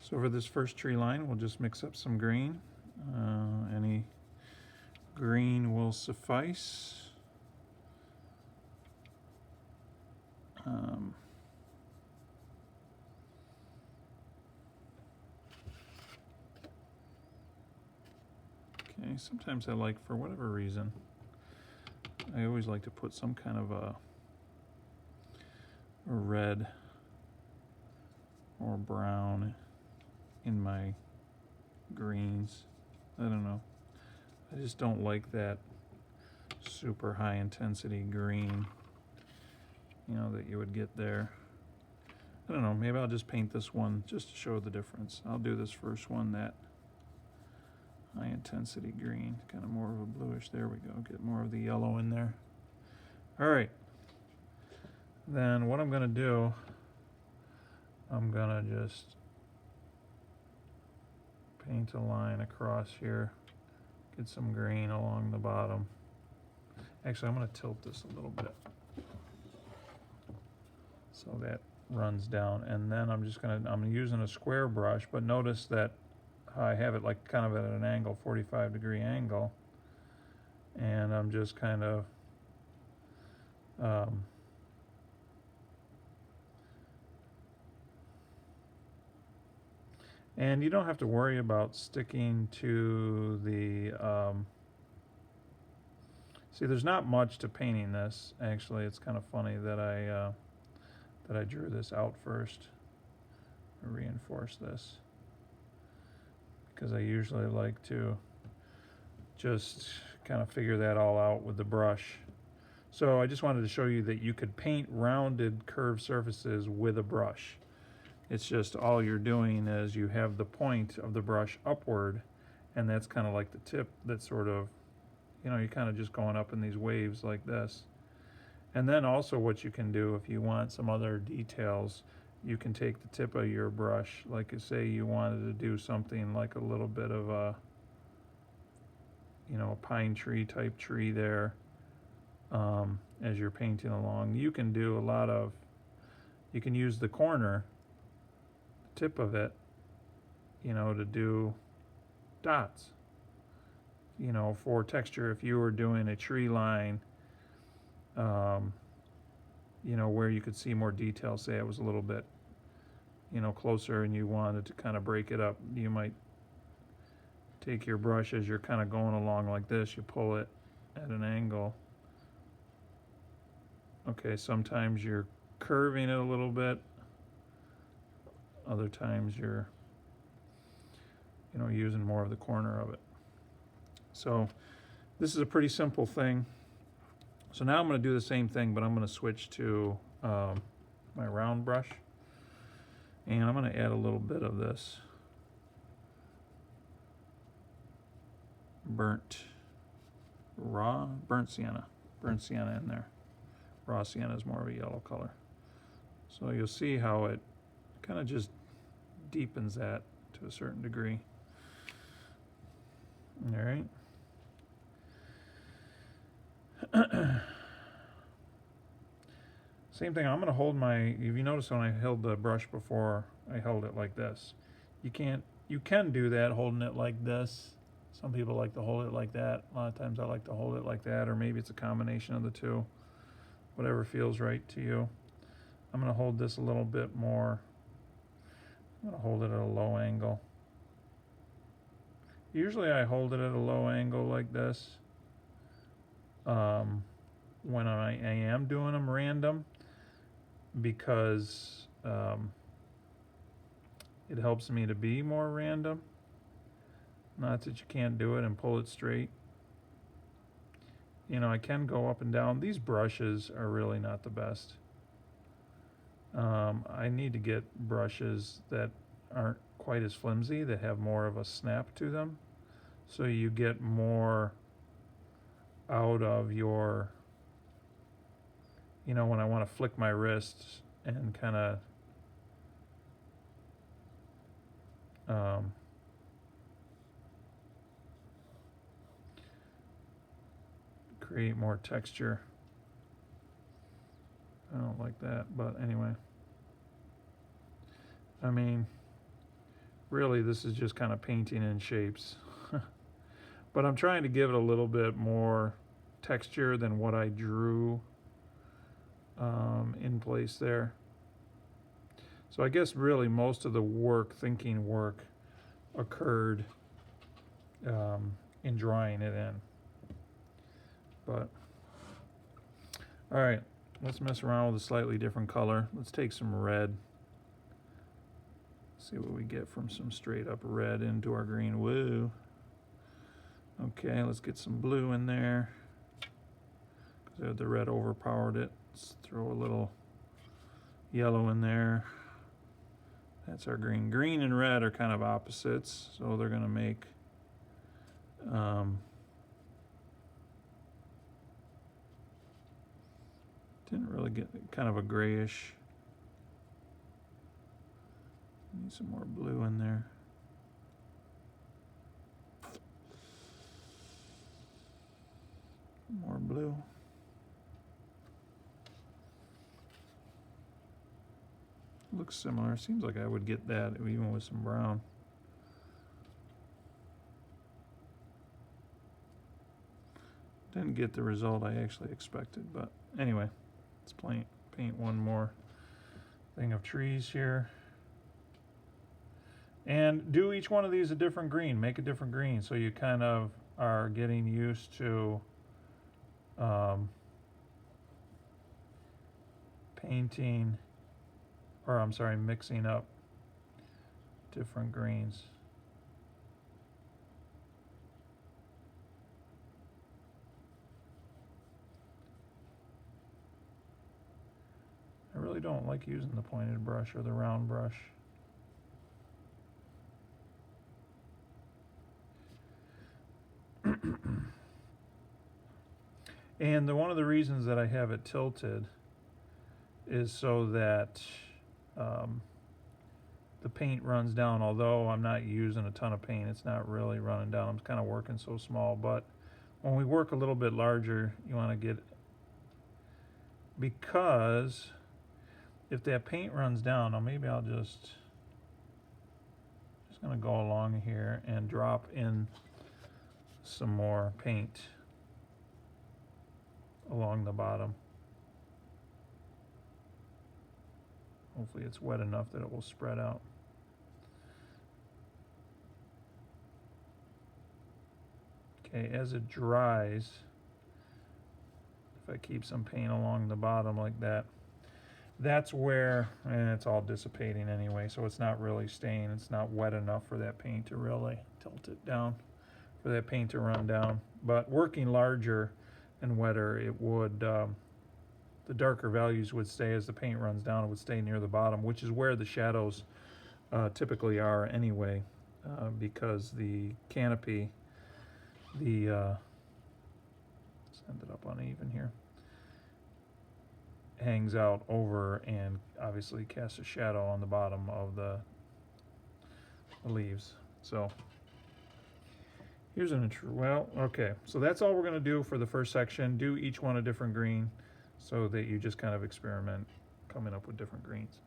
So for this first tree line, we'll just mix up some green. Any green will suffice. Okay, sometimes I like, for whatever reason, I always like to put some kind of a red or brown in my greens. I don't know. I just don't like that super high intensity green, you know, that you would get there. I don't know, maybe I'll just paint this one just to show the difference. I'll do this first one, that high intensity green, kind of more of a bluish. There we go, get more of the yellow in there. All right, then what I'm gonna do, I'm gonna just paint a line across here, get some green along the bottom. Actually, I'm gonna tilt this a little bit so that runs down, and then I'm using a square brush, but notice that I have it like kind of at an angle, 45-degree angle, and I'm just kind of and you don't have to worry about sticking to the see, there's not much to painting this. Actually, it's kind of funny that I drew this out first. I reinforce this because I usually like to just kind of figure that all out with the brush. So I just wanted to show you that you could paint rounded curved surfaces with a brush. It's just all you're doing is you have the point of the brush upward, and that's kind of like the tip that's sort of, you know, you're kind of just going up in these waves like this. And then also what you can do if you want some other details, you can take the tip of your brush, like say you wanted to do something like a little bit of a, you know, a pine tree type tree there, as you're painting along. You can do a lot of, you can use the corner, tip of it, you know, to do dots, you know, for texture. If you were doing a tree line, you know, where you could see more detail, say it was a little bit, you know, closer and you wanted to kind of break it up, you might take your brush as you're kind of going along like this, you pull it at an angle. Okay, sometimes you're curving it a little bit, other times you're, you know, using more of the corner of it. So this is a pretty simple thing. So now I'm going to do the same thing, but I'm going to switch to my round brush, and I'm going to add a little bit of this burnt sienna in there. Raw sienna is more of a yellow color. So you'll see how it kind of just deepens that to a certain degree. All right. Same thing, I'm going to hold my, if you notice when I held the brush before, I held it like this. You can do that holding it like this. Some people like to hold it like that. A lot of times I like to hold it like that, or maybe it's a combination of the two. Whatever feels right to you. I'm going to hold this a little bit more. I'm going to hold it at a low angle. Usually I hold it at a low angle like this when I am doing them random, because it helps me to be more random. Not that you can't do it and pull it straight. You know, I can go up and down. These brushes are really not the best. I need to get brushes that aren't quite as flimsy, that have more of a snap to them, so you get more out of your, you know, when I want to flick my wrists and kind of create more texture. I don't like that, but anyway. I mean, really this is just kind of painting in shapes. But I'm trying to give it a little bit more texture than what I drew in place there. So I guess really most of the work, thinking work, occurred in drawing it in. But, all right, let's mess around with a slightly different color. Let's take some red. See what we get from some straight up red into our green. Woo. Okay, let's get some blue in there. Because the red overpowered it. Let's throw a little yellow in there. That's our green. Green and red are kind of opposites, so they're going to make didn't really get kind of a grayish. Need some more blue in there. More blue. Looks similar. Seems like I would get that even with some brown. Didn't get the result I actually expected, but anyway, let's paint one more thing of trees here. And do each one of these a different green. Make a different green so you kind of are getting used to painting, or I'm sorry, mixing up different greens. I really don't like using the pointed brush or the round brush. And one of the reasons that I have it tilted is so that the paint runs down. Although I'm not using a ton of paint, it's not really running down. I'm kind of working so small, but when we work a little bit larger, you want to get, because if that paint runs down, now maybe I'll just gonna go along here and drop in some more paint along the bottom. Hopefully it's wet enough that it will spread out. Okay, as it dries, if I keep some paint along the bottom like that, that's where, and it's all dissipating anyway, so it's not really staying. It's not wet enough for that paint to really tilt it down, for that paint to run down. But working larger and wetter, it would, the darker values would stay as the paint runs down. It would stay near the bottom, which is where the shadows typically are anyway, because the canopy, it's ended up uneven here, hangs out over and obviously casts a shadow on the bottom of the leaves. So here's an intro. Well, okay, so that's all we're going to do for the first section. Do each one a different green so that you just kind of experiment coming up with different greens.